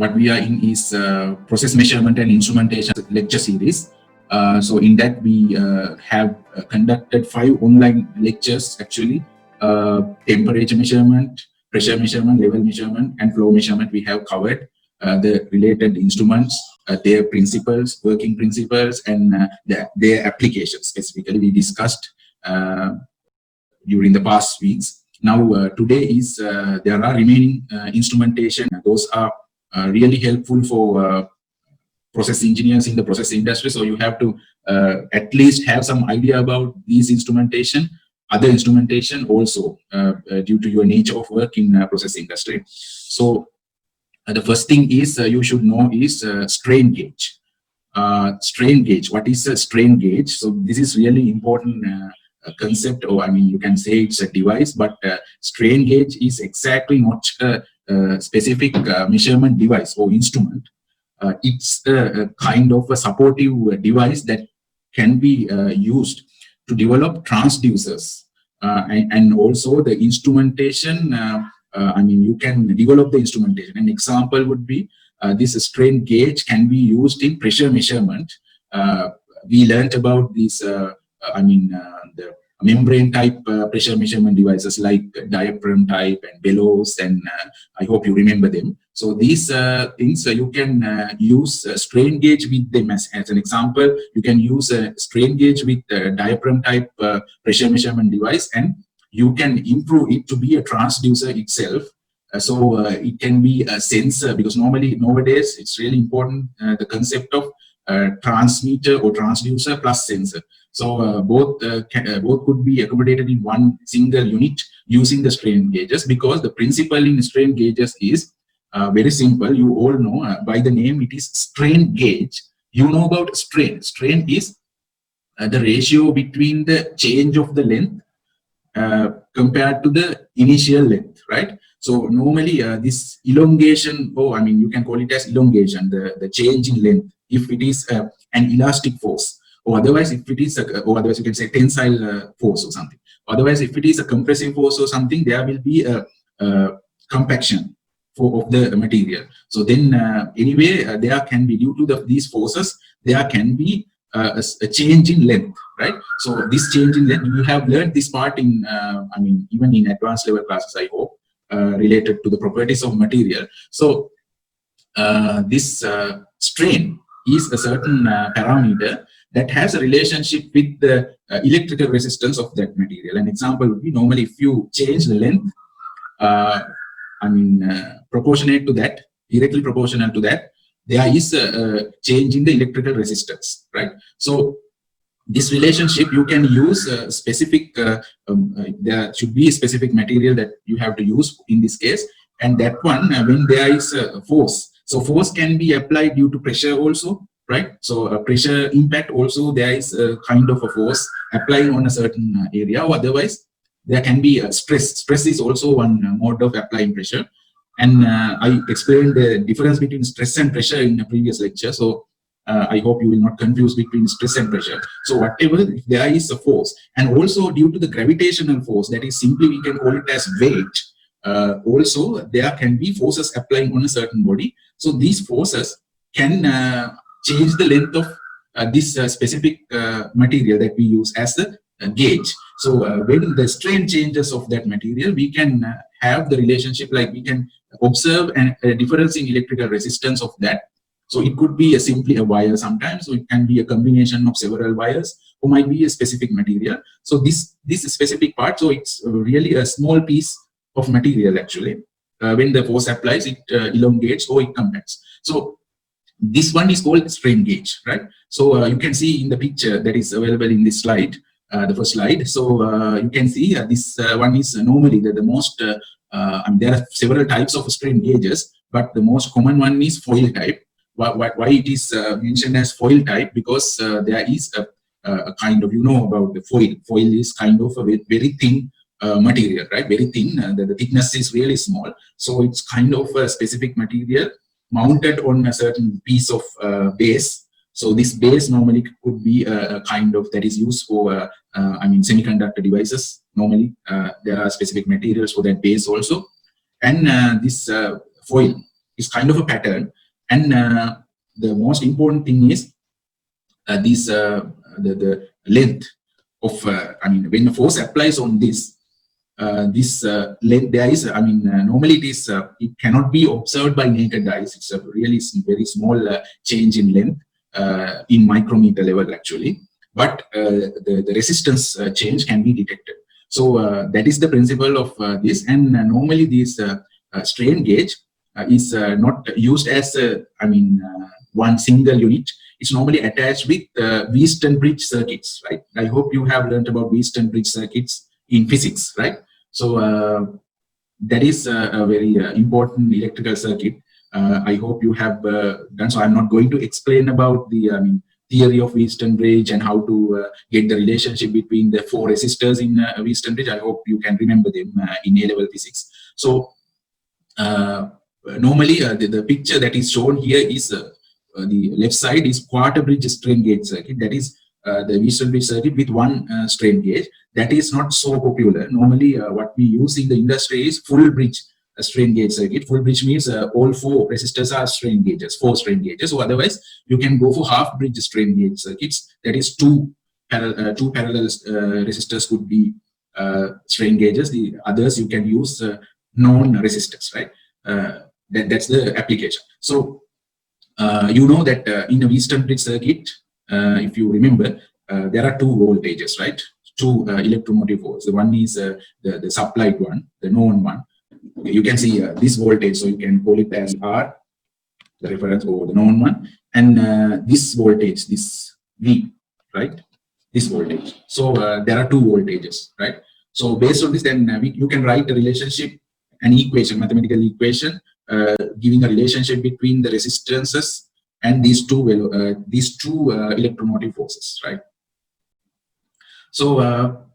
what we are in is process measurement and instrumentation lecture series. So in that we have conducted 5 online lectures actually. Temperature measurement, pressure measurement, level measurement, and flow measurement. We have covered the related instruments, their principles, working principles, and their applications. Specifically, we discussed during the past weeks. Now, today is there are remaining instrumentation. Those are really helpful for process engineers in the process industry. So you have to at least have some idea about these instrumentation, other instrumentation also due to your nature of work in process industry. So the first thing is you should know is strain gauge. Strain gauge. What is a strain gauge? So this is really important concept, or I mean, you can say it's a device, but strain gauge is exactly not a specific measurement device or instrument. It's a kind of a supportive device that can be used to develop transducers and also the instrumentation. I mean, you can develop the instrumentation. An example would be this strain gauge can be used in pressure measurement. We learned about this, the membrane type pressure measurement devices like diaphragm type and bellows, and I hope you remember them. So these things you can use strain gauge with them as an example. You can use a strain gauge with diaphragm type pressure measurement device, and you can improve it to be a transducer itself. So it can be a sensor, because normally nowadays it's really important the concept of transmitter or transducer plus sensor. So both could be accommodated in one single unit using the strain gauges, because the principle in strain gauges is very simple. You all know by the name, it is strain gauge. You know about strain. Strain is the ratio between the change of the length compared to the initial length, right? So normally this elongation, you can call it as elongation, the change in length, if it is an elastic force, or otherwise if it is or otherwise you can say tensile force or something. Otherwise, if it is a compressive force or something, there will be a compaction of the material. So then anyway, there can be, due to these forces, there can be a change in length, right? So this change in length, you have learned this part in, even in advanced level classes, I hope, related to the properties of material. So this strain is a certain parameter that has a relationship with the electrical resistance of that material. An example would be, normally if you change the length, proportionate to that, directly proportional to that, there is a change in the electrical resistance, right? So this relationship you can use a specific, there should be a specific material that you have to use in this case, and that one when there is a force. So force can be applied due to pressure also, right? So a pressure impact also, there is a kind of a force applying on a certain area, or otherwise there can be a stress. Stress is also one mode of applying pressure. And I explained the difference between stress and pressure in a previous lecture. So I hope you will not confuse between stress and pressure. So whatever, if there is a force, and also due to the gravitational force, that is simply we can call it as weight, also there can be forces applying on a certain body. So these forces can change the length of this specific material that we use as a gauge. So when the strain changes of that material, we can have the relationship, like we can observe a difference in electrical resistance of that. So it could be simply a wire sometimes, so it can be a combination of several wires, or might be a specific material. So this specific part, so it's really a small piece of material actually. When the force applies, it elongates or it compacts. So this one is called strain gauge, right? So you can see in the picture that is available in this slide, the first slide. So you can see this one is normally the most, there are several types of strain gauges, but the most common one is foil type. Why it is mentioned as foil type? Because there is a kind of, you know about the foil. Foil is kind of a very thin material, right? Very thin. The thickness is really small. So it's kind of a specific material mounted on a certain piece of base. So this base normally could be a kind of that is used for, semiconductor devices. Normally, there are specific materials for that base also. And this foil is kind of a pattern. And the most important thing is the length of, when the force applies on this, length, there is, normally it cannot be observed by naked eyes. It's a really very small change in length in micrometer level actually, but the resistance change can be detected. So that is the principle of this. And normally this strain gauge is not used as one single unit. It's normally attached with Wheaton bridge circuits, right? I hope you have learned about Wheaton bridge circuits in physics, right? So that is a very important electrical circuit. I hope you have done. So I'm not going to explain about the theory of Wheaton bridge and how to get the relationship between the four resistors in Wheaton bridge. I hope you can remember them in A-level physics. So normally the picture that is shown here is the left side is quarter bridge strain gauge circuit. That is the Wheaton bridge circuit with one strain gauge. That is not so popular. Normally what we use in the industry is full bridge strain gauge circuit. Full bridge means all four resistors are strain gauges, 4 strain gauges. So otherwise you can go for half bridge strain gauge circuits. That is two parallel resistors could be strain gauges. The others you can use non-resistors, right? That's the application. So you know that in a Wheaton bridge circuit, if you remember, there are two voltages, right? Two electromotive force. The one is the supplied one, the known one. You can see this voltage, so you can call it as R, the reference, or the known one, and this voltage, this V, right? This voltage. So there are two voltages, right? So based on this, then you can write a relationship, an equation, mathematical equation, giving a relationship between the resistances and these two electromotive forces, right? So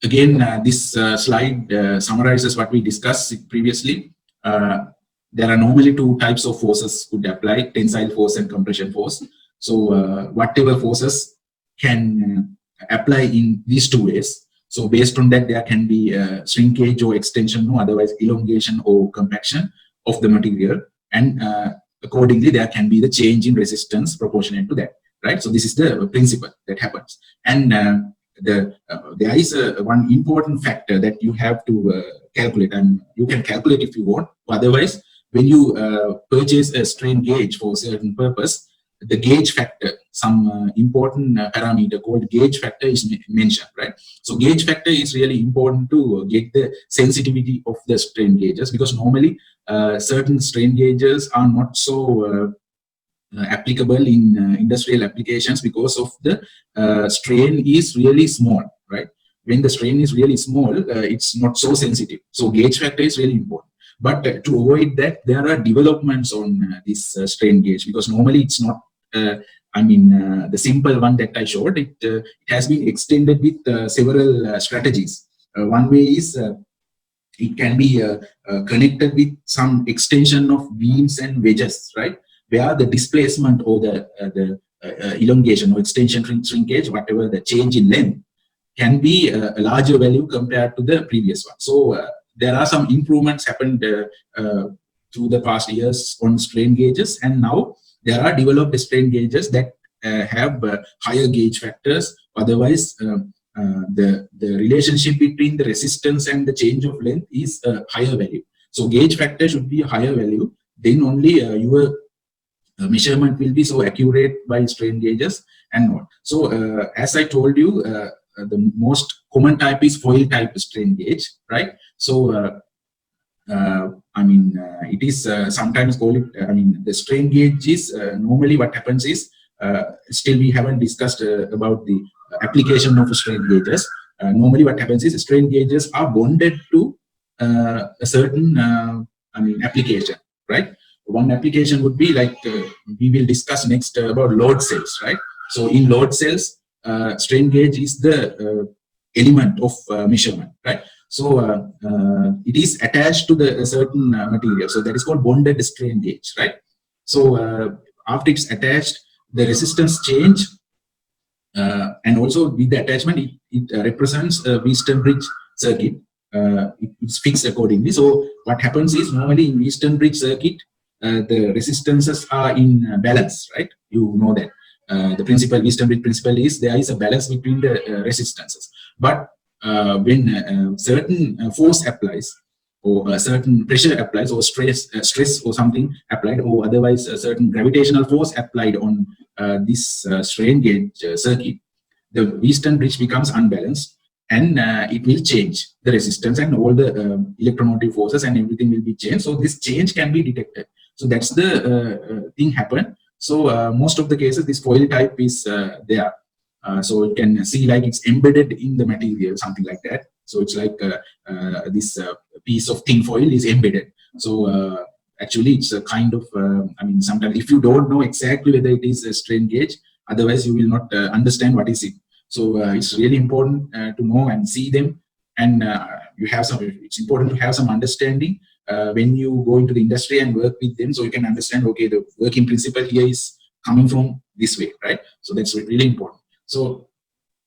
again, this slide summarizes what we discussed previously. There are normally two types of forces could apply: tensile force and compression force. So whatever forces can apply in these two ways. So based on that, there can be shrinkage or extension, or otherwise elongation or compaction of the material, and accordingly there can be the change in resistance proportionate to that, right? So this is the principle that happens. And there is one important factor that you have to calculate, and you can calculate if you want. Otherwise, when you purchase a strain gauge for a certain purpose, the gauge factor, some important parameter called gauge factor is mentioned, right? So gauge factor is really important to get the sensitivity of the strain gauges, because normally certain strain gauges are not so applicable in industrial applications because of the strain is really small, right? When the strain is really small, it's not so sensitive. So gauge factor is really important. But to avoid that, there are developments on this strain gauge, because normally it's not, the simple one that I showed, it has been extended with several strategies. One way is it can be connected with some extension of beams and wedges, right? Where the displacement or the elongation or extension shrinkage, whatever the change in length, can be a larger value compared to the previous one. So there are some improvements happened through the past years on strain gauges, and now there are developed strain gauges that have higher gauge factors. Otherwise, the relationship between the resistance and the change of length is a higher value. So gauge factor should be a higher value. Then only your measurement will be so accurate by strain gauges and what. So as I told you, the most common type is foil type strain gauge, right? So it is sometimes called it, the strain gauge is normally what happens is, still we haven't discussed about the application of strain gauges. Normally what happens is strain gauges are bonded to a certain application, right? One application would be like we will discuss next about load cells, right? So in load cells, strain gauge is the element of measurement, right? So it is attached to the certain material, so that is called bonded strain gauge, right? So after it's attached, the resistance change, and also with the attachment, it represents a Wheaton bridge circuit. It's fixed accordingly. So what happens is, normally in Wheaton bridge circuit, the resistances are in balance, right? You know that the principle, Wheatstone bridge principle is there is a balance between the resistances. But when certain force applies, or a certain pressure applies, or stress or something applied, or otherwise a certain gravitational force applied on this strain gauge circuit, the Wheatstone bridge becomes unbalanced, and it will change the resistance, and all the electromotive forces and everything will be changed. So this change can be detected. So that's the thing happen. So most of the cases, this foil type is there. So you can see like it's embedded in the material, something like that. So it's like this piece of tin foil is embedded. So actually it's a kind of, I mean, sometimes if you don't know exactly whether it is a strain gauge, otherwise you will not understand what is it. So it's really important to know and see them, and you have some. It's important to have some understanding when you go into the industry and work with them, so you can understand. Okay, the working principle here is coming from this way, right? So that's really important. So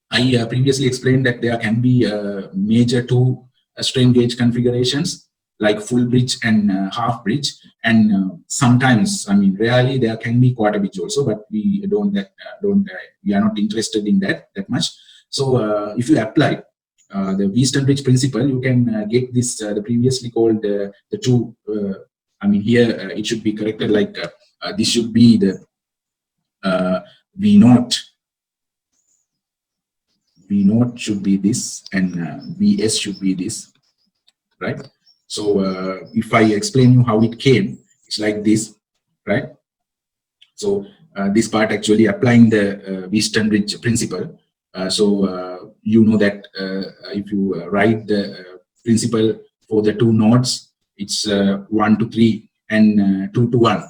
I previously explained that there can be major two strain gauge configurations, like full bridge and half bridge, and sometimes, I mean, rarely there can be quarter bridge also, but we we are not interested in that much. So if you apply the Wheatstone bridge principle, you can get this the previously called the two. I mean, here it should be corrected like this should be the V naught. V naught should be this, and Vs should be this, right? So if I explain you how it came, it's like this, right? So this part actually applying the Wheatstone bridge principle. So you know that if you write the principle for the two nodes, it's 1 to 3 and 2 to 1.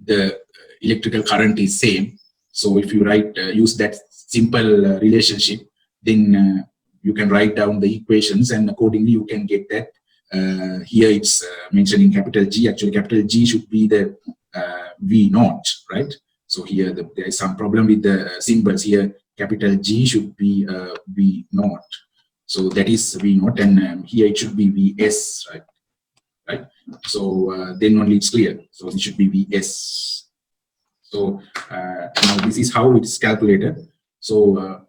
The electrical current is same. So if you write use that simple relationship, then you can write down the equations, and accordingly you can get that. Here it's mentioned in capital G. Actually, capital G should be the V naught, right? So here there is some problem with the symbols here. Capital G should be V naught. So that is V naught, and here it should be Vs, right? Right. So then only it's clear. So it should be Vs. So now this is how it's calculated. So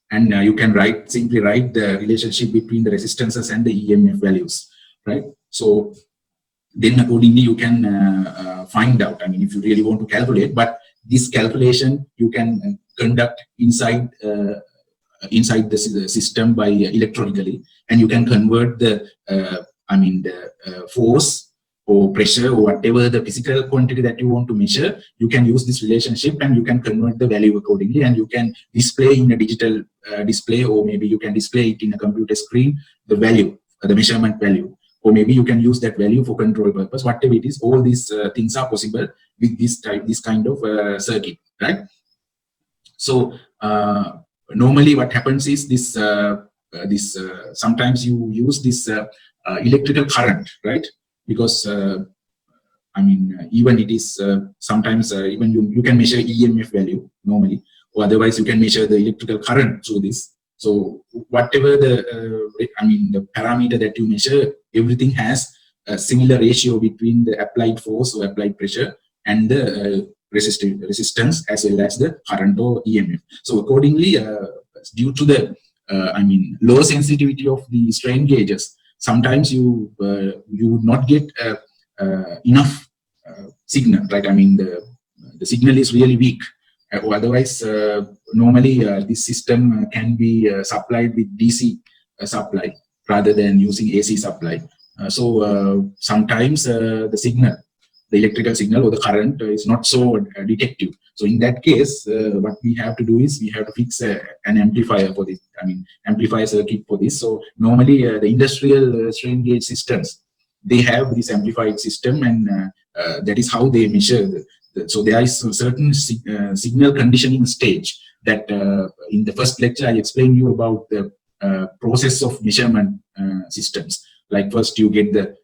and you can simply write the relationship between the resistances and the EMF values, right? So then accordingly you can find out, I mean, if you really want to calculate, but this calculation you can conduct inside the system by electronically, and you can convert the force or pressure or whatever the physical quantity that you want to measure. You can use this relationship and you can convert the value accordingly, and you can display in a digital display, or maybe you can display it in a computer screen, the value, the measurement value, or maybe you can use that value for control purpose. Whatever it is, all these things are possible with this kind of circuit, right? So normally what happens is this sometimes you use this electrical current, right? Because I mean, even it is sometimes even you can measure EMF value normally, or otherwise you can measure the electrical current through this. So whatever the parameter that you measure, everything has a similar ratio between the applied force or applied pressure and the resistance, as well as the current or EMF. So accordingly, due to the low sensitivity of the strain gauges, sometimes you would not get enough signal, right? I mean, the signal is really weak. Or otherwise, normally this system can be supplied with DC supply rather than using AC supply. So sometimes the signal, the electrical signal or the current is not so detective. So in that case, what we have to do is we have to fix an amplifier for this. I mean, amplifier circuit for this. So normally the industrial strain gauge systems, they have this amplified system, and that is how they measure. So there is a certain signal conditioning stage that in the first lecture I explained you about the process of measurement systems. Like first you get the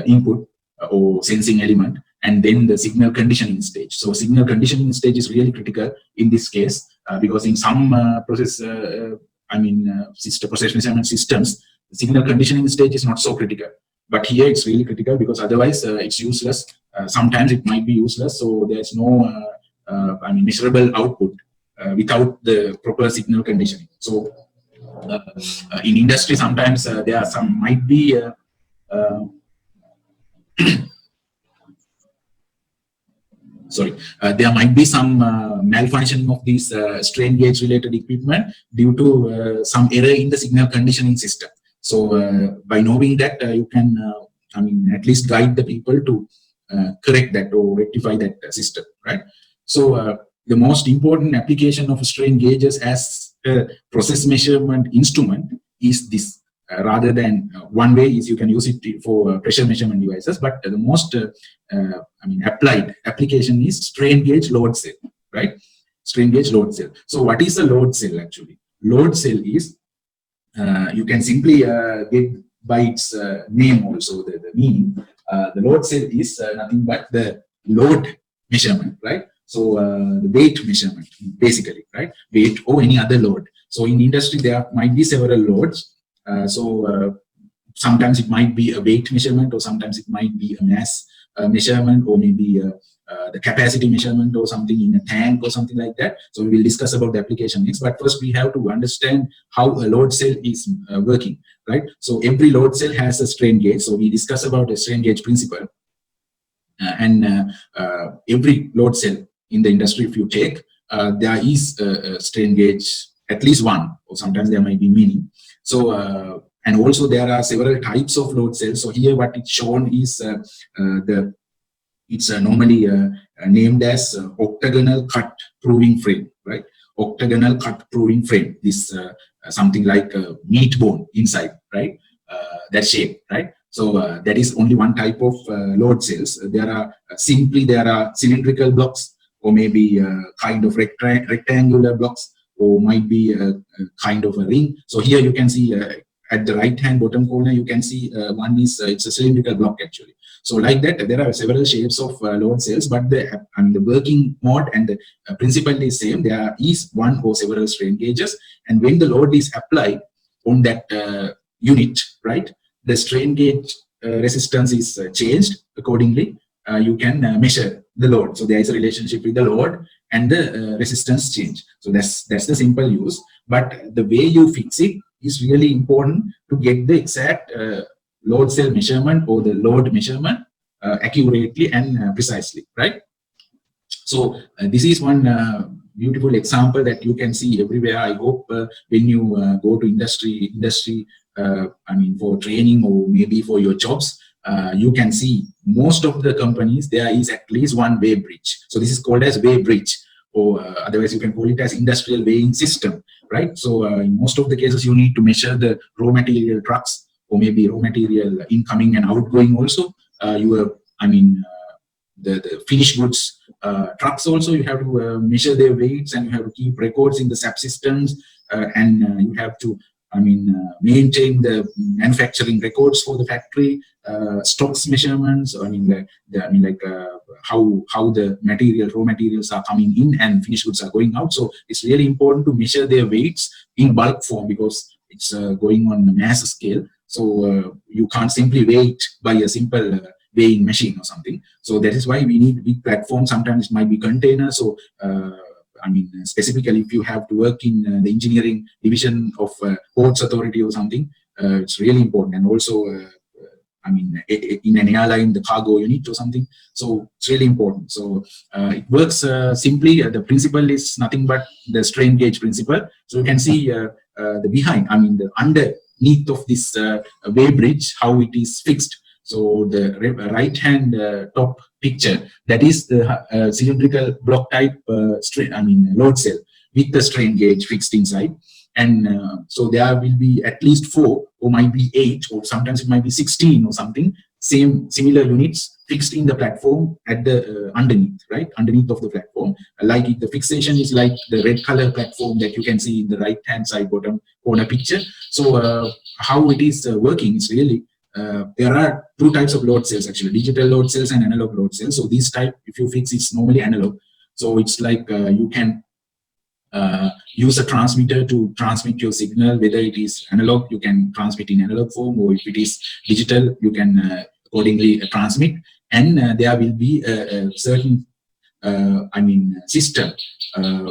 input or sensing element, and then the signal conditioning stage. So signal conditioning stage is really critical in this case because in some process measurement systems, the signal conditioning stage is not so critical. But here it's really critical, because otherwise it's useless sometimes it might be useless. So there's no measurable output without the proper signal conditioning. So in industry, sometimes there are some might be there might be some malfunctioning of these strain gauge related equipment due to some error in the signal conditioning system. So by knowing that, you can at least guide the people to correct that or rectify that system, right? So the most important application of strain gauges as a process measurement instrument is this. Rather than one way is you can use it for pressure measurement devices, but the most applied application is strain gauge load cell, right? Strain gauge load cell. So what is a load cell actually? Load cell is, you can simply get by its name also the meaning. The load cell is nothing but the load measurement, right? So the weight measurement basically, right? Weight or any other load. So in industry there might be several loads. Sometimes it might be a weight measurement, or sometimes it might be a mass measurement, or maybe the capacity measurement or something in a tank or something like that. So we will discuss about the application next, but first we have to understand how a load cell is working, right? So every load cell has a strain gauge. So we discuss about a strain gauge principle, and every load cell in the industry, if you take, there is a strain gauge, at least one, or sometimes there might be many. So and also there are several types of load cells. So here what it's shown is it's normally named as octagonal cut proving frame, right? Octagonal cut proving frame. This something like a meat bone inside, right? That shape, right? So that is only one type of load cells. There are cylindrical blocks, or maybe kind of rectangular blocks, or might be a kind of a ring. So here you can see at the right hand bottom corner, you can see one is it's a cylindrical block actually. So like that, there are several shapes of load cells, but the working mode and the principle is same. There is one or several strain gauges, and when the load is applied on that unit, right, the strain gauge resistance is changed accordingly. You can measure the load. So there is a relationship with the load and the resistance change. So that's the simple use. But the way you fix it is really important to get the exact load cell measurement or the load measurement accurately and precisely, right? So this is one beautiful example that you can see everywhere. I hope when you go to industry, for training or maybe for your jobs, you can see most of the companies, there is at least one weigh bridge. So this is called as weigh bridge, or otherwise you can call it as industrial weighing system, right? So in most of the cases, you need to measure the raw material trucks, or maybe raw material incoming and outgoing also. The finished goods trucks also, you have to measure their weights, and you have to keep records in the subsystems, and you have to maintain the manufacturing records for the factory, stocks measurements. How the raw materials are coming in and finished goods are going out. So it's really important to measure their weights in bulk form, because it's going on a mass scale. So you can't simply weigh it by a simple weighing machine or something. So that is why we need big platforms. Sometimes it might be containers. So specifically if you have to work in the engineering division of ports authority or something, it's really important. And also in an airline, the cargo unit or something. So it's really important. So it works simply. The principle is nothing but the strain gauge principle. So you can see the behind, the underneath of this weigh bridge, how it is fixed. So the right hand top picture, that is the cylindrical block type load cell with the strain gauge fixed inside. And so there will be at least 4, or might be 8, or sometimes it might be 16 or something, similar units fixed in the platform at the underneath, right? Underneath of the platform. Like the fixation is like the red color platform that you can see in the right hand side bottom corner picture. So how it is working is really, there are 2 types of load cells actually, digital load cells and analog load cells. So this type, if you fix, it's normally analog. So it's like you can use a transmitter to transmit your signal. Whether it is analog, you can transmit in analog form, or if it is digital, you can accordingly transmit. and there will be a certain system,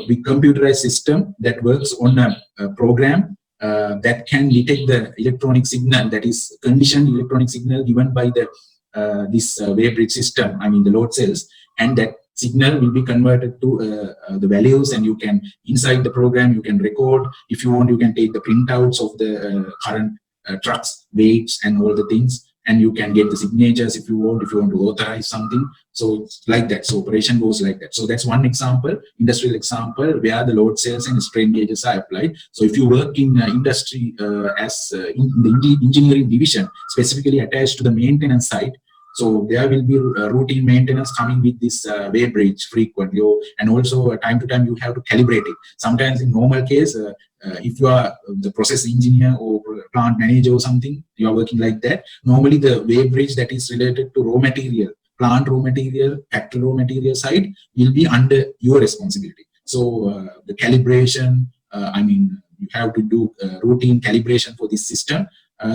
with computerized system that works on a program that can detect the electronic signal, that is conditioned electronic signal given by the this wave bridge system, the load cells, and that signal will be converted to the values, and you can, inside the program, you can record. If you want, you can take the printouts of the current trucks, weights, and all the things, and you can get the signatures if you want to authorize something. So it's like that. So operation goes like that. So that's one example, industrial example, where the load cells and strain gauges are applied. So if you work in industry in the engineering division, specifically attached to the maintenance side, so there will be routine maintenance coming with this wave bridge frequently, and also time to time you have to calibrate it. Sometimes in normal case, if you are the process engineer or plant manager or something, you are working like that. Normally the wave bridge that is related to raw material, plant raw material, factory raw material side will be under your responsibility. So the calibration, you have to do routine calibration for this system.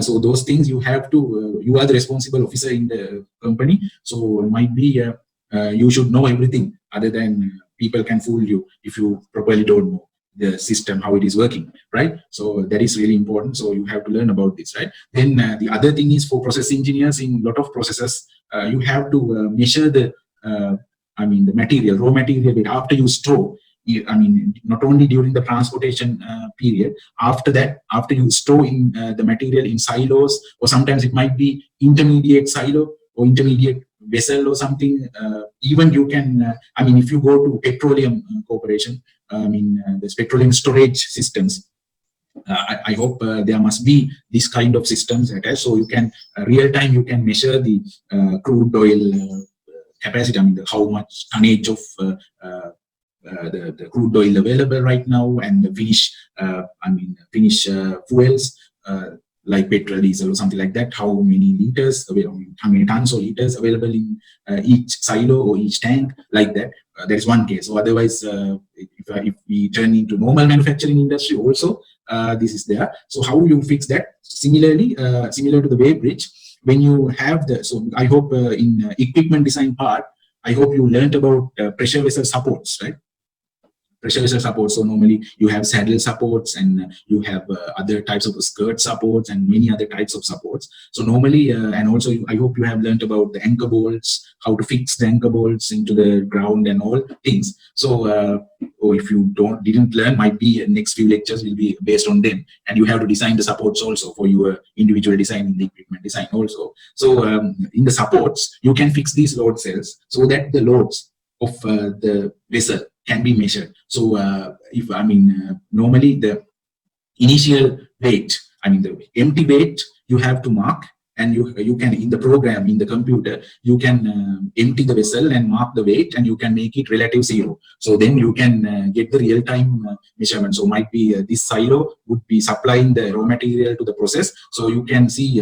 So those things you have to, you are the responsible officer in the company. So it might be you should know everything, other than people can fool you if you properly don't know the system, how it is working, right? So that is really important. So you have to learn about this, right? Then the other thing is, for process engineers, in a lot of processes, you have to measure the the material, raw material, after you store. Not only during the transportation period, after that, after you store in the material in silos, or sometimes it might be intermediate silo or intermediate vessel or something. Even you can, if you go to petroleum corporation, there's petroleum storage systems. I hope there must be this kind of systems attached, so you can real time you can measure the crude oil capacity. How much tonnage of the crude oil available right now, and the finished fuels like petrol, diesel, or something like that. How many liters, how many tons or liters available in each silo or each tank, like that. There is one case. So otherwise, if we turn into normal manufacturing industry, also this is there. So how you fix that? Similarly, similar to the wave bridge, when you have the, so I hope in equipment design part, I hope you learned about pressure vessel supports, right? Pressure vessel supports. So normally you have saddle supports, and you have other types of skirt supports, and many other types of supports. So normally, and also I hope you have learned about the anchor bolts, how to fix the anchor bolts into the ground and all things. So or if you didn't learn, might be next few lectures will be based on them, and you have to design the supports also for your individual design in the equipment design also. So in the supports, you can fix these load cells so that the loads of the vessel can be measured. So if normally the initial weight, the empty weight, you have to mark, and you can, in the program, in the computer, you can empty the vessel and mark the weight, and you can make it relative zero. So then you can get the real-time measurement. So might be this silo would be supplying the raw material to the process. So you can see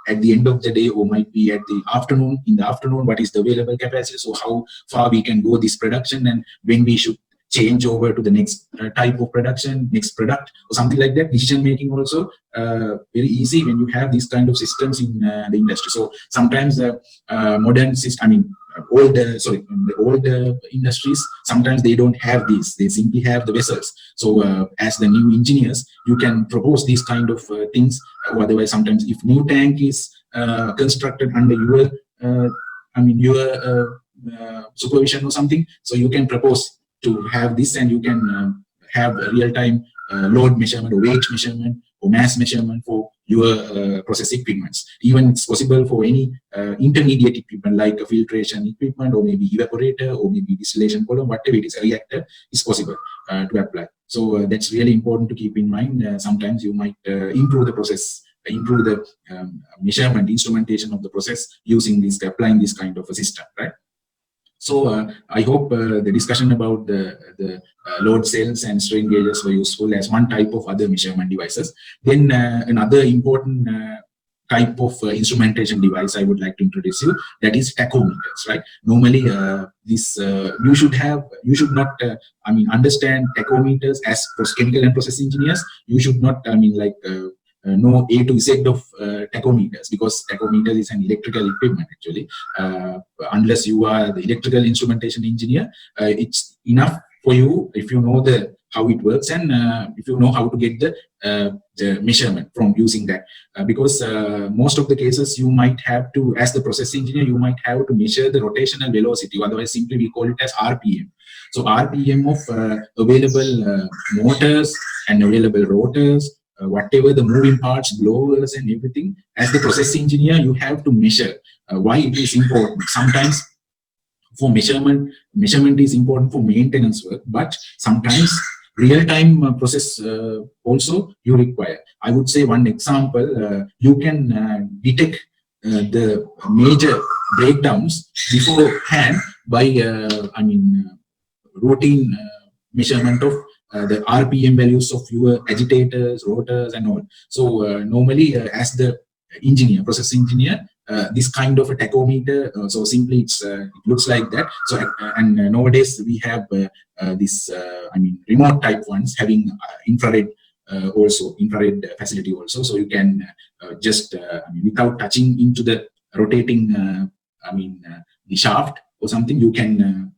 at the end of the day, or might be at the afternoon, in the afternoon, what is the available capacity. So how far we can go this production, and when we should change over to the next type of production, next product, or something like that. Decision making also very easy when you have these kind of systems in the industry. So sometimes modern system, the old industries, sometimes they don't have these. They simply have the vessels. So as the new engineers, you can propose these kind of things. Or otherwise, sometimes if new tank is constructed under your supervision or something, so you can propose to have this, and you can have real-time load measurement, or weight measurement, or mass measurement for your process equipments. Even it's possible for any intermediate equipment, like a filtration equipment, or maybe evaporator, or maybe distillation column, whatever it is, a reactor is possible to apply. So that's really important to keep in mind. Sometimes you might improve the process, improve the measurement, instrumentation of the process using this, applying this kind of a system, right? So I hope the discussion about the load cells and strain gauges were useful as one type of other measurement devices. Then another important type of instrumentation device I would like to introduce you, that is tachometers, right? Normally this you should not understand tachometers as chemical and process engineers. You should not know A to Z of tachometers, because tachometer is an electrical equipment actually. Unless you are the electrical instrumentation engineer, it's enough for you if you know how it works, and if you know how to get the measurement from using that. Because most of the cases you might have to, as the process engineer, you might have to measure the rotational velocity, otherwise simply we call it as RPM. So RPM of available motors and available rotors, whatever the moving parts, blowers and everything. As the process engineer, you have to measure. Why it is important? Sometimes for measurement is important for maintenance work, but sometimes real-time process also you require. I would say one example, you can detect the major breakdowns beforehand by routine measurement of the RPM values of your agitators, rotors and all. So normally as the engineer, process engineer, this kind of a tachometer, so simply it looks like that. So and nowadays we have this remote type ones having infrared also, infrared facility also. So you can just without touching into the rotating the shaft or something, you can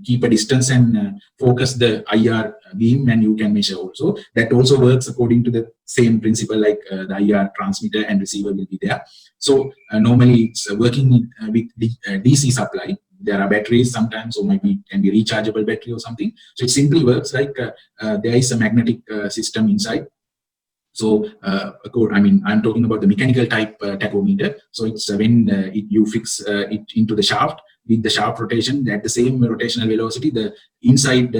keep a distance and focus the IR beam, and you can measure also. That also works according to the same principle, like the IR transmitter and receiver will be there. So normally it's working with the DC supply. There are batteries sometimes, or maybe it can be rechargeable battery or something. So it simply works like there is a magnetic system inside. So I'm talking about the mechanical type tachometer. So it's when you fix it into the shaft with the shaft rotation at the same rotational velocity, the inside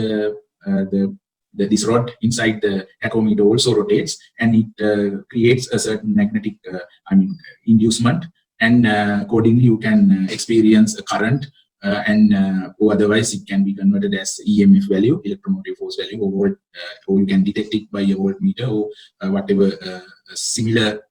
this rod inside the tachometer also rotates, and it creates a certain magnetic inducement, and accordingly you can experience a current, or otherwise it can be converted as EMF value, electromotive force value, or volt, or you can detect it by a voltmeter, or whatever similar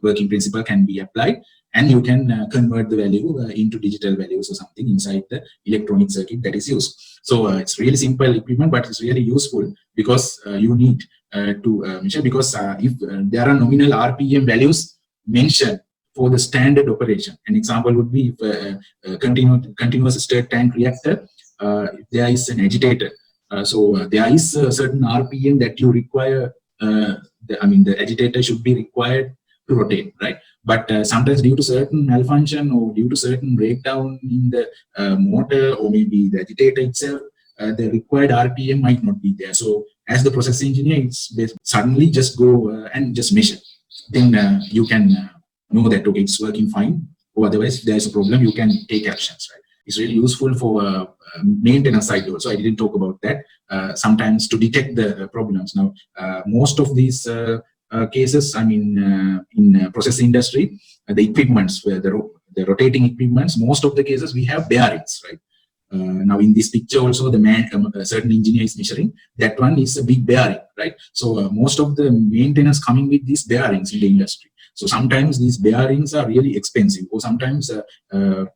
working principle can be applied, and you can convert the value into digital values or something inside the electronic circuit that is used. So it's really simple equipment, but it's really useful because you need to measure, because if there are nominal RPM values mentioned for the standard operation. An example would be if a continuous stirred tank reactor, if there is an agitator. So there is a certain RPM that you require, the agitator should be required to rotate, right? But sometimes due to certain malfunction or due to certain breakdown in the motor or maybe the agitator itself, the required RPM might not be there. So as the process engineer, it's suddenly just go and just measure. Then you can know that, okay, it's working fine, or otherwise if there's a problem, you can take actions, right? It's really useful for maintenance side also. I didn't talk about that. Sometimes to detect the problems. Now, most of these cases, in process industry, the equipments, the rotating equipments, most of the cases we have bearings, right? Now in this picture also, a certain engineer is measuring, that one is a big bearing, right? So most of the maintenance coming with these bearings in the industry. So sometimes these bearings are really expensive, or sometimes you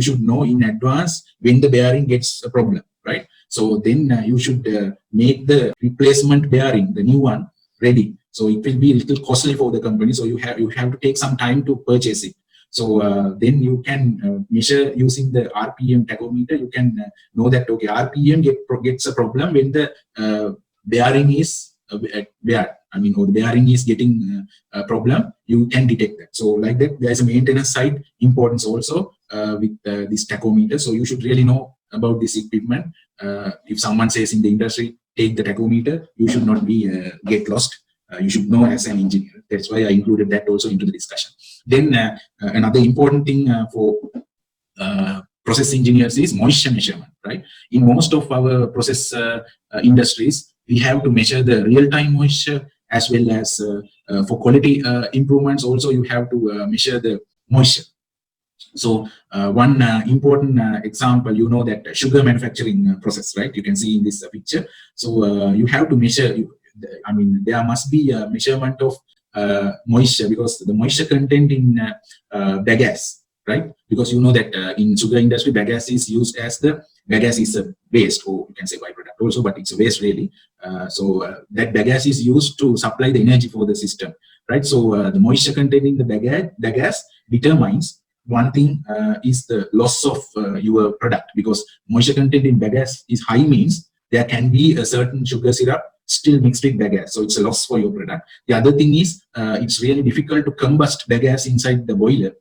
should know in advance when the bearing gets a problem, right? So then you should make the replacement bearing, the new one, ready. So it will be a little costly for the company. So you have to take some time to purchase it. So then you can measure using the RPM tachometer. You can know that, okay, RPM gets a problem when the bearing is or the bearing is getting a problem. You can detect that. So like that, there is a maintenance side importance also with this tachometer. So you should really know about this equipment. If someone says in the industry, take the tachometer, you should not be get lost. You should know as an engineer. That's why I included that also into the discussion. Then another important thing for process engineers is moisture measurement, right? In most of our process industries, we have to measure the real-time moisture, as well as for quality improvements also you have to measure the moisture. So one important example, you know, that sugar manufacturing process, right? You can see in this picture. So you have to measure, there must be a measurement of moisture, because the moisture content in bagasse, right? Because you know that in sugar industry, bagasse is used as the bagasse is a waste, or you can say byproduct also, but it's a waste really. That bagasse is used to supply the energy for the system, right? So the moisture content in the bagasse determines one thing, is the loss of your product, because moisture content in bagasse is high means there can be a certain sugar syrup still mixed with bagasse, so it's a loss for your product. The other thing is it's really difficult to combust bagasse inside the boiler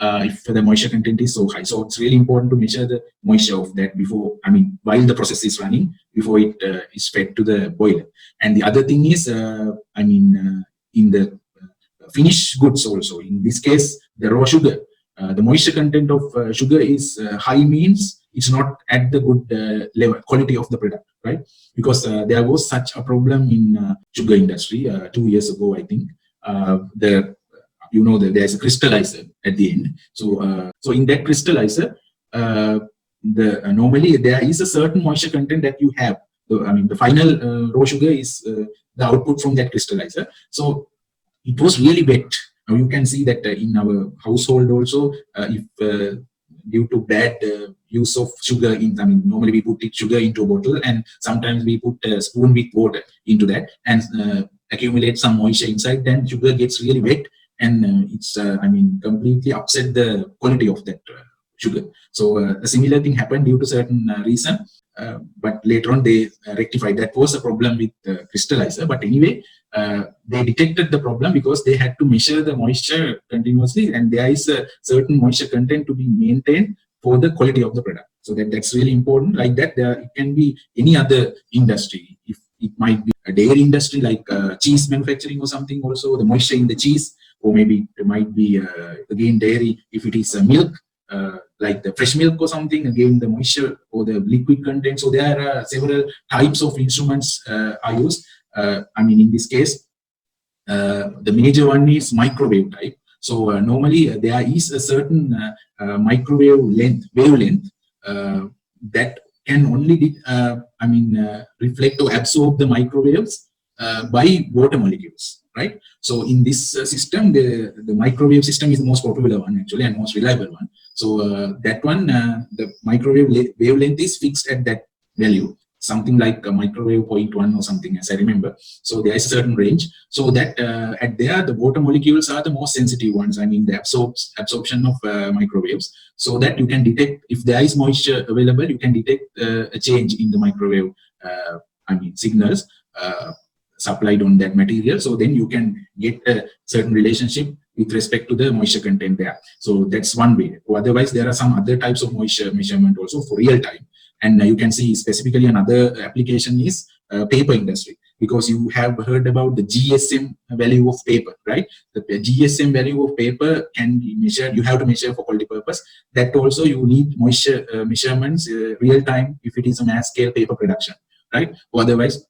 if the moisture content is so high. So it's really important to measure the moisture of that before, while the process is running, before it is fed to the boiler. And the other thing is, in the finished goods also, in this case, the raw sugar, the moisture content of sugar is high means it's not at the good level quality of the product, right? Because there was such a problem in sugar industry 2 years ago, I think. There's a crystallizer at the end. So in that crystallizer, normally there is a certain moisture content that you have. The final raw sugar is the output from that crystallizer. So it was really wet. Now you can see that in our household also, if due to bad use of sugar normally we put sugar into a bottle, and sometimes we put a spoon with water into that and accumulate some moisture inside, then sugar gets really wet, and it's completely upset the quality of that sugar. So a similar thing happened due to certain reason, but later on they rectified. That was a problem with the crystallizer, but anyway, they detected the problem because they had to measure the moisture continuously, and there is a certain moisture content to be maintained for the quality of the product. So that's really important. Like that, it can be any other industry. If it might be a dairy industry like cheese manufacturing or something, also the moisture in the cheese, or maybe it might be again dairy if it is milk, like the fresh milk or something, again the moisture or the liquid content. So there are several types of instruments are used. In this case, the major one is microwave type. So normally there is a certain microwave wavelength that can only reflect or absorb the microwaves by water molecules, right? So in this system, the microwave system is the most popular one actually, and most reliable one. So that one, the microwave wavelength is fixed at that value, something like a microwave 0.1 or something, as I remember. So there is a certain range. So that at there, the water molecules are the most sensitive ones. The absorption of microwaves, so that you can detect if there is moisture available. You can detect a change in the microwave signals supplied on that material. So then you can get a certain relationship with respect to the moisture content there. So that's one way. Or otherwise, there are some other types of moisture measurement also for real time. And you can see specifically another application is paper industry, because you have heard about the GSM value of paper, right? The GSM value of paper can be measured. You have to measure for quality purpose. That also you need moisture measurements real time if it is a mass scale paper production, right? Or otherwise,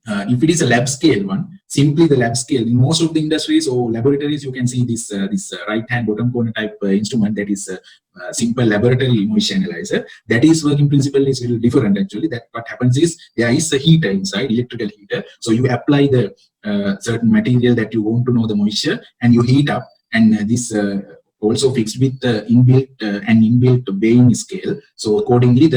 if it is a lab scale one, simply the lab scale. In most of the industries or laboratories, you can see this right-hand bottom corner type instrument that is a simple laboratory moisture analyzer. That is working principle is a little different actually. That what happens is there is a heater inside, electrical heater. So you apply the certain material that you want to know the moisture, and you heat up, and this also fixed with the inbuilt weighing scale. So accordingly,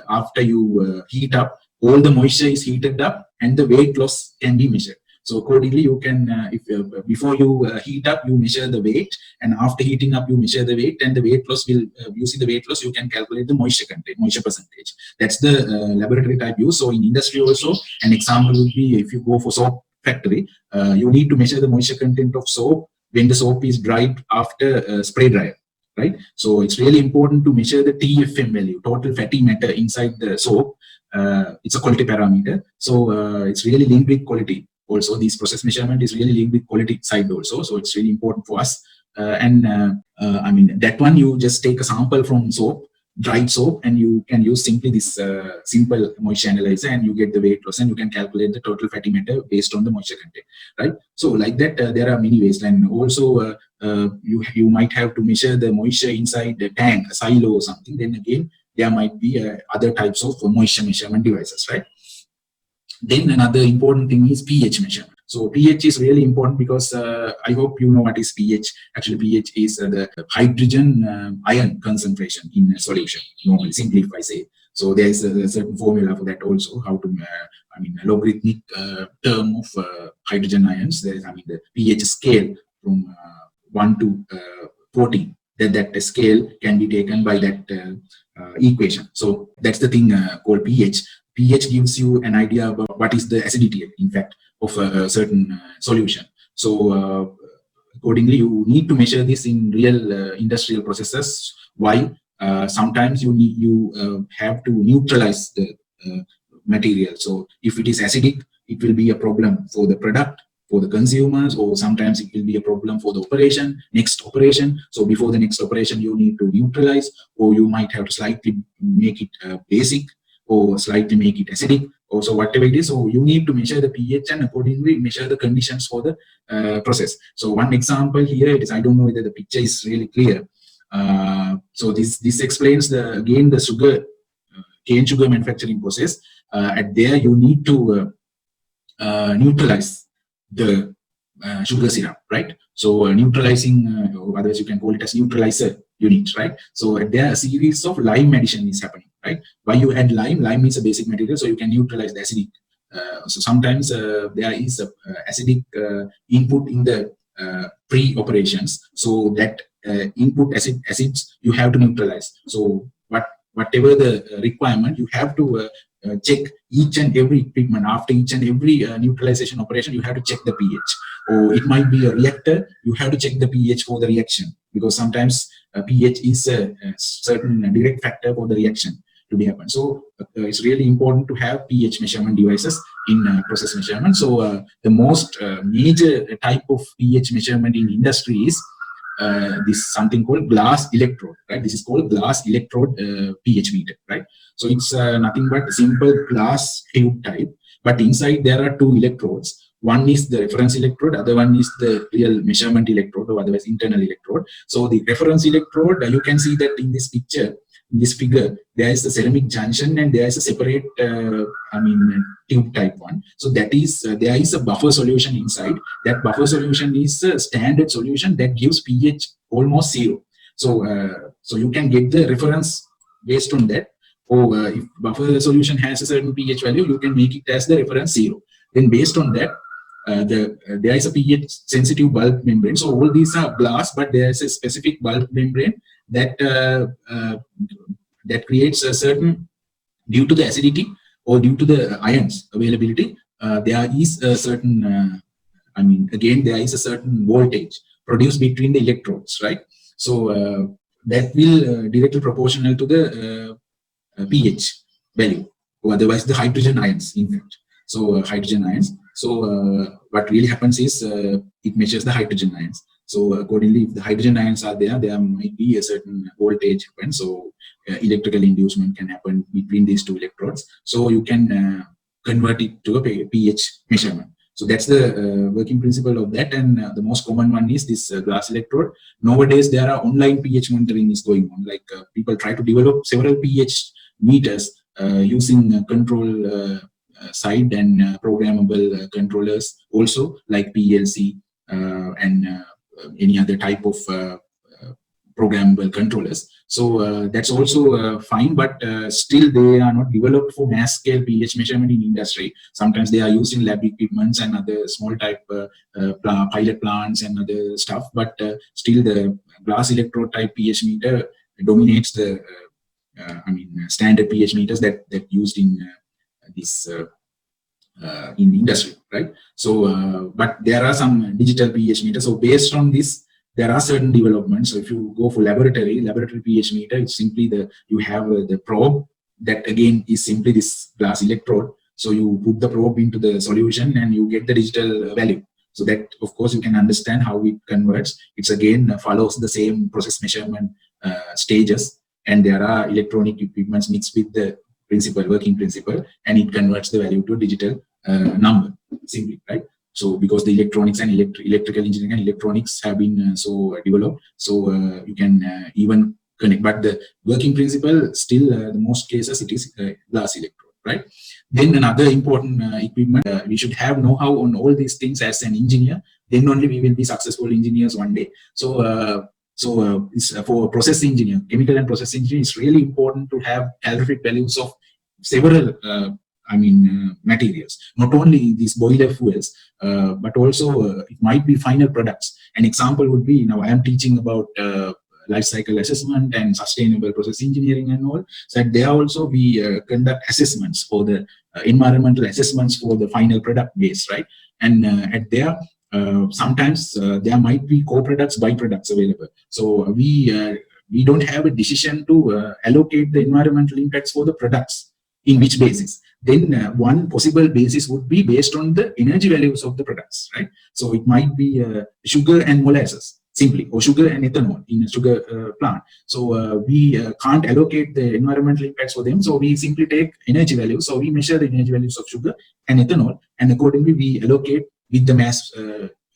after you heat up, all the moisture is heated up, and the weight loss can be measured. So accordingly, you can, before you heat up, you measure the weight, and after heating up, you measure the weight, and the weight loss will, using the weight loss, you can calculate the moisture content, moisture percentage. That's the laboratory type use. So in industry also, an example would be if you go for soap factory, you need to measure the moisture content of soap when the soap is dried after spray dryer, right? So it's really important to measure the TFM value, total fatty matter inside the soap. It's a quality parameter. So it's really linked with quality. Also, this process measurement is really linked with quality side also. So it's really important for us. That one, you just take a sample from soap, dried soap, and you can use simply this simple moisture analyzer, and you get the weight loss, and you can calculate the total fatty matter based on the moisture content, right? So like that, there are many ways. And also, you might have to measure the moisture inside the tank, a silo or something. Then again, there might be other types of moisture measurement devices, right? Then another important thing is pH measurement. So pH is really important because I hope you know what is pH. Actually, pH is the hydrogen ion concentration in a solution, normally, simply if I say. So there is a certain formula for that also, how to, a logarithmic term of hydrogen ions. There is, the pH scale from 1 to 14. That scale can be taken by that equation. So that's the thing called pH. pH gives you an idea about what is the acidity, in fact, of a certain solution. So accordingly, you need to measure this in real industrial processes. Why? Sometimes you have to neutralize the material. So if it is acidic, it will be a problem for the product, for the consumers, or sometimes it will be a problem for the next operation. So before the next operation, you need to neutralize, or you might have to slightly make it basic, or slightly make it acidic, or so whatever it is. So you need to measure the pH and accordingly measure the conditions for the process. So one example here is, I don't know whether the picture is really clear. So this explains the sugar, cane sugar manufacturing process. At there you need to neutralize the sugar syrup, right? So neutralizing, otherwise you can call it as neutralizer unit, right? So there a series of lime addition is happening, right? Why you add lime? Lime is a basic material, so you can neutralize the acidic. So sometimes there is a acidic input in the pre-operations, so that input acids you have to neutralize. So whatever the requirement, you have to check each and every equipment. After each and every neutralization operation, you have to check the pH. Or it might be a reactor, you have to check the pH for the reaction, because sometimes pH is a certain direct factor for the reaction to be happen. So it's really important to have pH measurement devices in process measurement. So the most major type of pH measurement in industry is this something called glass electrode, right? This is called glass electrode pH meter, right? So it's nothing but a simple glass tube type, but inside there are two electrodes. One is the reference electrode, other one is the real measurement electrode, or otherwise internal electrode. So the reference electrode, you can see that in this picture, in this figure, there is a ceramic junction and there is a separate, tube type one. So that is, there is a buffer solution inside. That buffer solution is a standard solution that gives pH almost 0. So you can get the reference based on that. Or if buffer solution has a certain pH value, you can make it as the reference 0. Then based on that, there is a pH sensitive bulk membrane. So all these are glass, but there is a specific bulk membrane that that creates a certain, due to the acidity or due to the ions availability, there is a certain again there is a certain voltage produced between the electrodes, right? So that will directly proportional to the pH value, or otherwise the hydrogen ions, in fact. So hydrogen ions. So what really happens is it measures the hydrogen ions. So accordingly, if the hydrogen ions are there, there might be a certain voltage happen. So electrical inducement can happen between these two electrodes. So you can convert it to a pH measurement. So that's the working principle of that. And the most common one is this glass electrode. Nowadays, there are online pH monitoring is going on. Like people try to develop several pH meters using control side and programmable controllers also, like PLC and any other type of programmable controllers. So that's also fine, but still they are not developed for mass scale pH measurement in industry. Sometimes they are used in lab equipments and other small type pilot plants and other stuff, but still the glass electrode type pH meter dominates the standard pH meters that used in this in industry, right? So but there are some digital pH meters. So based on this, there are certain developments. So if you go for laboratory pH meter, it's simply you have the probe that again is simply this glass electrode. So you put the probe into the solution and you get the digital value. So that, of course, you can understand how it converts. It's again follows the same process measurement stages, and there are electronic equipments mixed with the working principle, and it converts the value to a digital number simply, right? So because the electronics and electrical engineering and electronics have been so developed, so you can even connect. But the working principle still, the most cases, it is glass electrode, right? Then another important equipment, we should have know-how on all these things as an engineer. Then only we will be successful engineers one day. So So for process engineer, chemical and process engineer, it's really important to have calorific values of several materials, not only these boiler fuels, but also it might be final products. An example would be, I am teaching about life cycle assessment and sustainable process engineering and all. So that there also we conduct assessments for the environmental assessments for the final product base, right? And at there, sometimes there might be co-products, byproducts available. So we don't have a decision to allocate the environmental impacts for the products in which basis. Then one possible basis would be based on the energy values of the products, right? So it might be sugar and molasses simply, or sugar and ethanol in a sugar plant. So we can't allocate the environmental impacts for them. So we simply take energy values. So we measure the energy values of sugar and ethanol, and accordingly we allocate with the mass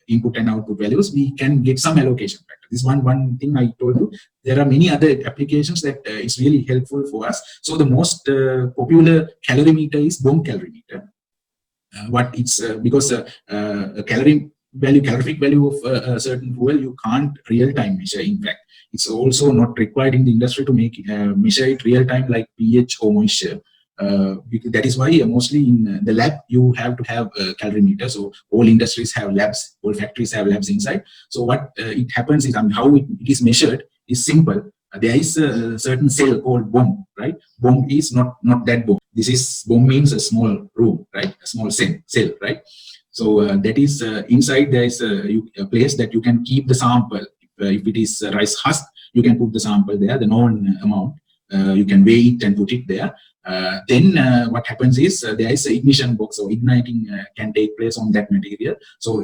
input and output values. We can get some allocation factor. This one thing I told you. There are many other applications that is really helpful for us. So the most popular calorimeter is bomb calorimeter. What it's because a calorific value of a certain fuel you can't real time measure. In fact, it's also not required in the industry to make measure it real time like pH or moisture. That is why mostly in the lab you have to have a calorimeter. So all industries have labs, all factories have labs inside. So what it happens is, how it is measured is simple. There is a certain cell called bomb, right? Bomb is not that bomb. This is bomb means a small room, right? A small cell, right? So that is inside there is a place that you can keep the sample. If it is rice husk, you can put the sample there, the known amount. You can weigh it and put it there. Then what happens is there is an ignition box, so igniting can take place on that material. So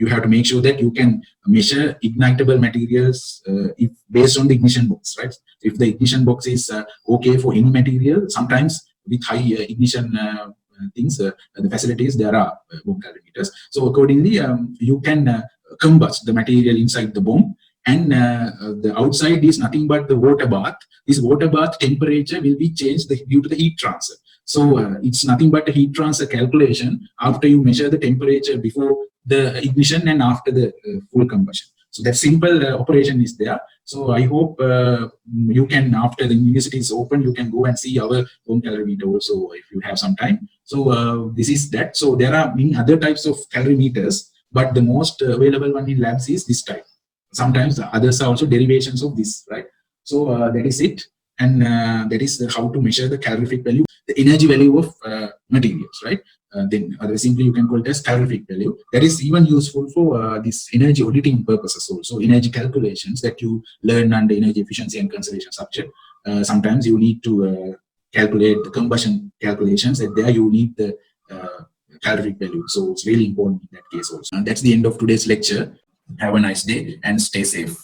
you have to make sure that you can measure ignitable materials if based on the ignition box, right? If the ignition box is okay for any material, sometimes with high ignition things, the facilities, there are bomb calorimeters. So accordingly, you can combust the material inside the bomb, and the outside is nothing but the water bath. This water bath temperature will be changed due to the heat transfer. So it's nothing but a heat transfer calculation after you measure the temperature before the ignition and after the full combustion. So that simple operation is there. So I hope you can, after the university is open, you can go and see our home calorimeter also if you have some time. So this is that. So there are many other types of calorimeters, but the most available one in labs is this type. Sometimes the others are also derivations of this, right? So that is it. And that is how to measure the calorific value, the energy value of materials, right? Then simply you can call it as calorific value. That is even useful for this energy auditing purposes also, energy calculations that you learn under energy efficiency and conservation subject. Sometimes you need to calculate the combustion calculations, and there you need the calorific value. So it's really important in that case also. And that's the end of today's lecture. Have a nice day and stay safe.